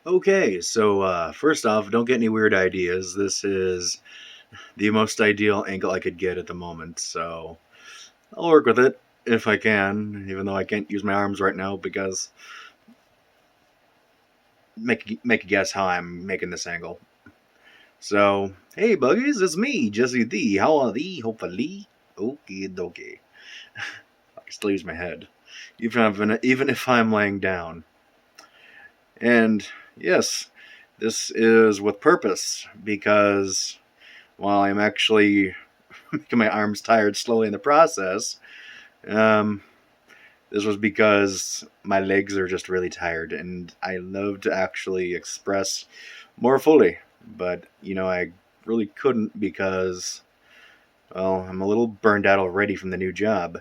Okay, so first off, don't get any weird ideas. This is the most ideal angle I could get at the moment, so I'll work with it if I can, even though I can't use my arms right now because make a guess how I'm making this angle. So, hey buggies, it's me, Jesse D. How are thee? Hopefully, okay, dokie. I can still use my head, even if I'm laying down. And yes, this is with purpose because while I'm actually making my arms tired slowly in the process, um, this was because my legs are just really tired and I love to actually express more fully. But, I really couldn't because, well, I'm a little burned out already from the new job.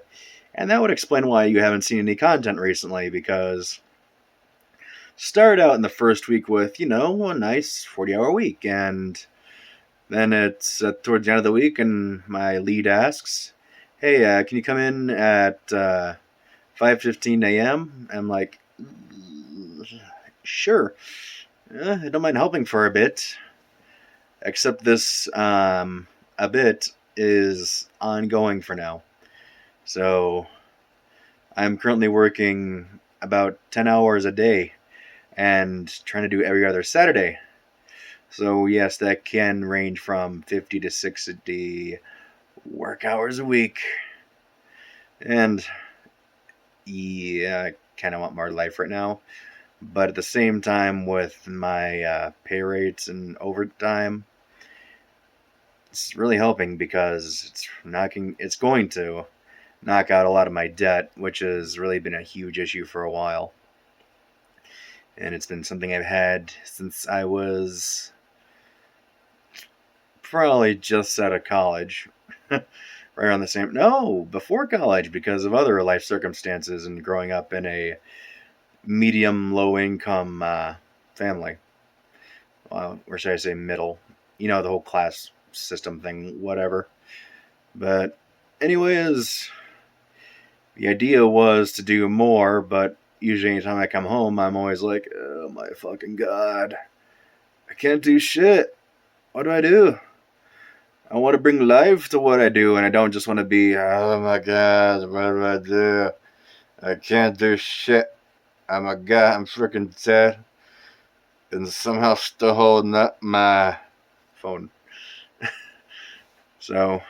And that would explain why you haven't seen any content recently because started out in the first week with, a nice 40-hour week. And then it's towards the end of the week, and my lead asks, "Hey, can you come in at 5:15 a.m.?" I'm like, "Sure, I don't mind helping for a bit." Except this a bit is ongoing for now. So I'm currently working about 10 hours a day and trying to do every other Saturday. So yes, that can range from 50 to 60 work hours a week. And yeah, I kind of want more life right now. But at the same time, with my pay rates and overtime, it's really helping because it's going to knock out a lot of my debt, which has really been a huge issue for a while. And it's been something I've had since I was probably just out of college. Right around the same, no, before college because of other life circumstances and growing up in a medium low income family. Or should I say middle? The whole class system thing, whatever. But, anyways, the idea was to do more, but usually anytime I come home, I'm always like, oh my fucking god. I can't do shit. What do I do? I want to bring life to what I do, and I don't just want to be, oh my god, what do I do? I can't do shit. Oh my god, I'm freaking dead. And somehow still holding up my phone. So,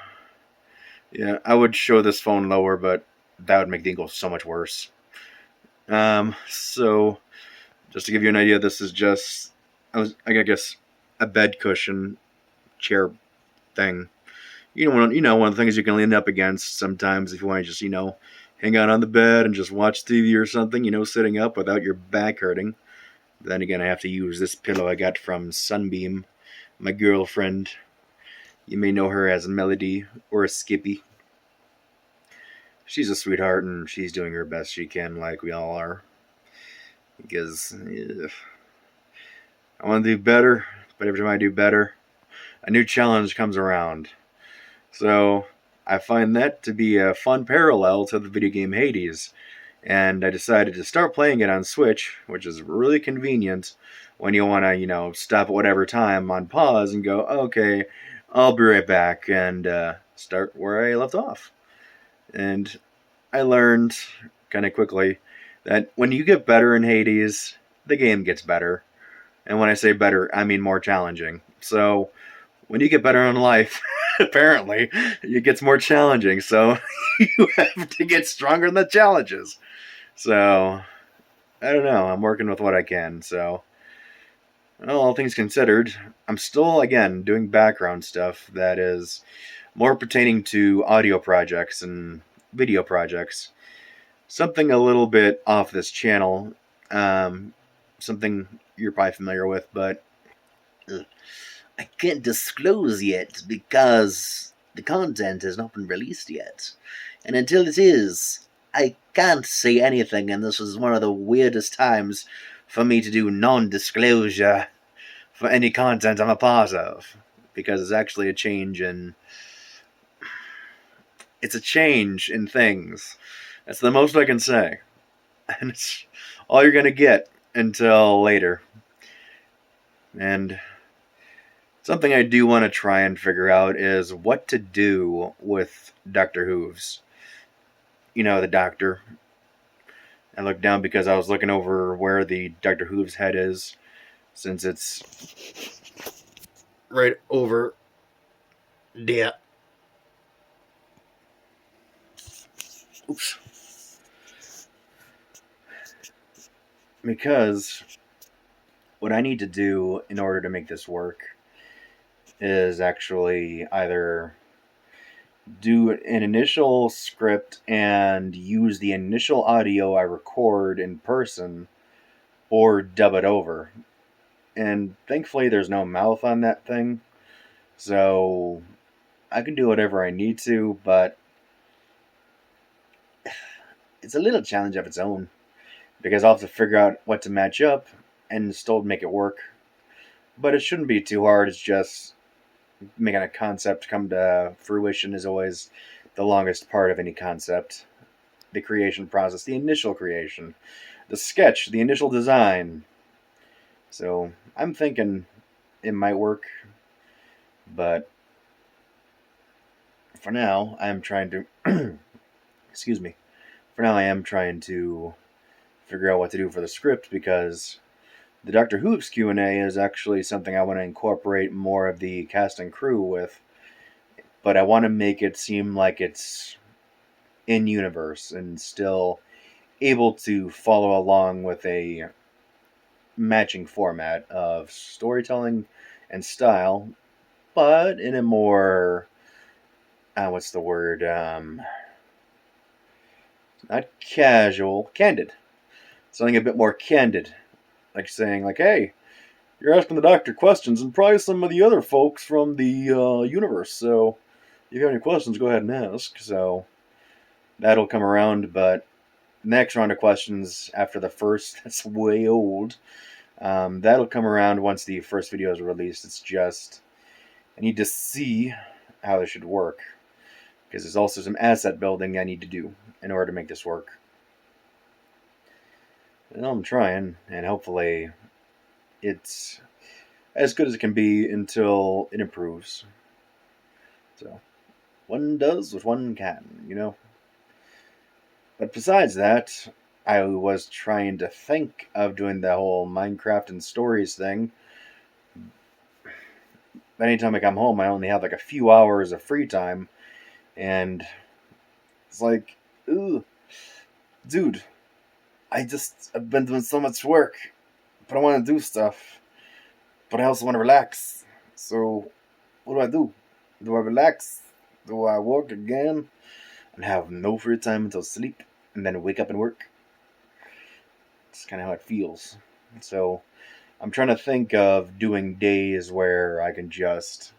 yeah, I would show this phone lower, but that would make the angle so much worse. So just to give you an idea, this is just, I guess, a bed cushion chair thing. One of the things you can lean up against sometimes if you want to just, hang out on the bed and just watch TV or something, sitting up without your back hurting. But then again, I have to use this pillow I got from Sunbeam, my girlfriend. You may know her as Melody or Skippy. She's a sweetheart and she's doing her best she can, like we all are. Because I want to do better, but every time I do better, a new challenge comes around. So I find that to be a fun parallel to the video game Hades, and I decided to start playing it on Switch, which is really convenient when you want to, stop at whatever time on pause and go, okay, I'll be right back, and start where I left off. And I learned kind of quickly that when you get better in Hades, the game gets better. And when I say better, I mean more challenging. So when you get better in life, apparently, it gets more challenging. So you have to get stronger in the challenges. So I don't know. I'm working with what I can. So, well, all things considered, I'm still, again, doing background stuff that is more pertaining to audio projects and video projects. Something a little bit off this channel. Something you're probably familiar with, but I can't disclose yet because the content has not been released yet. And until it is, I can't say anything, and this is one of the weirdest times for me to do non-disclosure for any content I'm a part of. Because it's actually a change in... It's a change in things. That's the most I can say. And it's all you're going to get until later. And something I do want to try and figure out is what to do with Dr. Hooves. You know, the doctor. I looked down because I was looking over where the Dr. Hooves head is, since it's right over there. Oops. Because what I need to do in order to make this work is actually either do an initial script and use the initial audio I record in person or dub it over. And thankfully, there's no mouth on that thing, so I can do whatever I need to, but it's a little challenge of its own because I'll have to figure out what to match up and still make it work. But it shouldn't be too hard, it's just making a concept come to fruition is always the longest part of any concept. The creation process, the initial creation, the sketch, the initial design. So I'm thinking it might work, but for now I'm trying to excuse me. For now I am trying to figure out what to do for the script because the Doctor Who's Q&A is actually something I want to incorporate more of the cast and crew with, but I want to make it seem like it's in universe and still able to follow along with a matching format of storytelling and style, but in a more what's the word? Not casual, candid. Something a bit more candid, like saying, like, "Hey, you're asking the Doctor questions, and probably some of the other folks from the universe. So, if you have any questions, go ahead and ask." So that'll come around, but next round of questions after the first, that's way old. That'll come around once the first video is released. It's just I need to see how this should work because there's also some asset building I need to do in order to make this work. Well, I'm trying, and hopefully it's as good as it can be until it improves. So, one does what one can, you know? But besides that, I was trying to think of doing the whole Minecraft and stories thing. Anytime I come home, I only have like a few hours of free time, and it's like, ooh, dude, I've been doing so much work, but I want to do stuff, but I also want to relax. So, what do I do? Do I relax? Do I work again and have no free time until sleep, and then wake up and work? It's kind of how it feels. So, I'm trying to think of doing days where I can just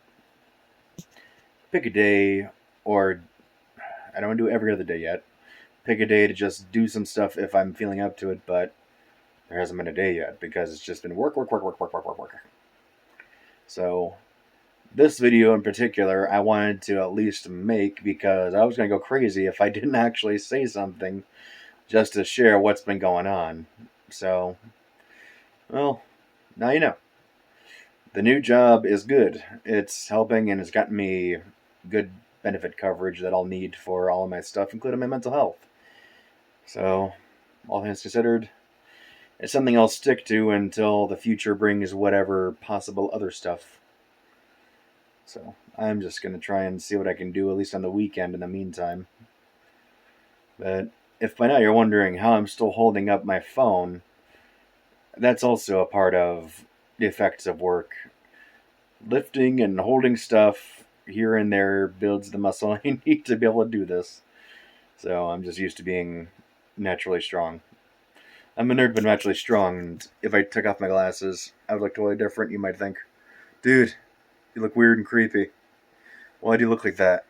pick a day, or I don't want to do it every other day yet. Pick a day to just do some stuff if I'm feeling up to it, but there hasn't been a day yet because it's just been work, work, work, work, work, work, work, work. So, this video in particular, I wanted to at least make because I was going to go crazy if I didn't actually say something just to share what's been going on. So, well, now you know. The new job is good. It's helping and it's gotten me good benefit coverage that I'll need for all of my stuff, including my mental health. So, all things considered, it's something I'll stick to until the future brings whatever possible other stuff. So, I'm just going to try and see what I can do, at least on the weekend in the meantime. But if by now you're wondering how I'm still holding up my phone, that's also a part of the effects of work. Lifting and holding stuff here and there builds the muscle I need to be able to do this. So I'm just used to being naturally strong. I'm a nerd but naturally strong, and if I took off my glasses, I would look totally different, you might think. Dude, you look weird and creepy. Why do you look like that?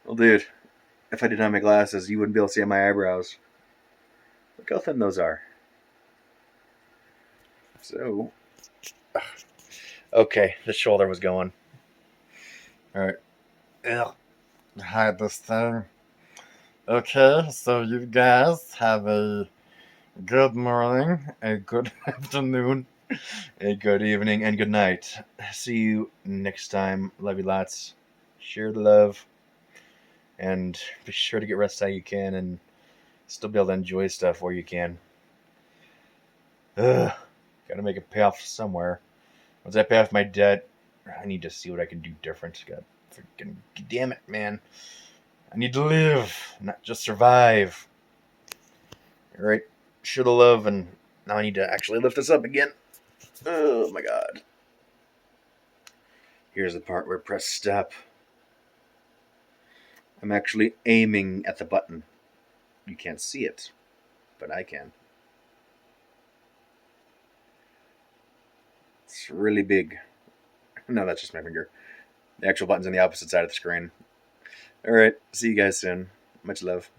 Well, dude, if I didn't have my glasses, you wouldn't be able to see my eyebrows. Look how thin those are. So, okay, the shoulder was going. Alright. Ugh. Hide this thing. Okay, so you guys have a good morning, a good afternoon, Hey, good evening and good night. See you next time. Love you lots. Share the love. And be sure to get rest how you can and still be able to enjoy stuff where you can. Ugh. Gotta make it pay off somewhere. Once I pay off my debt, I need to see what I can do different. God freaking damn it, man. I need to live, not just survive. Alright, share the love, and now I need to actually lift this up again. Oh my god. Here's the part where I press stop. I'm actually aiming at the button. You can't see it, but I can. It's really big. No, that's just my finger. The actual button's on the opposite side of the screen. Alright, see you guys soon. Much love.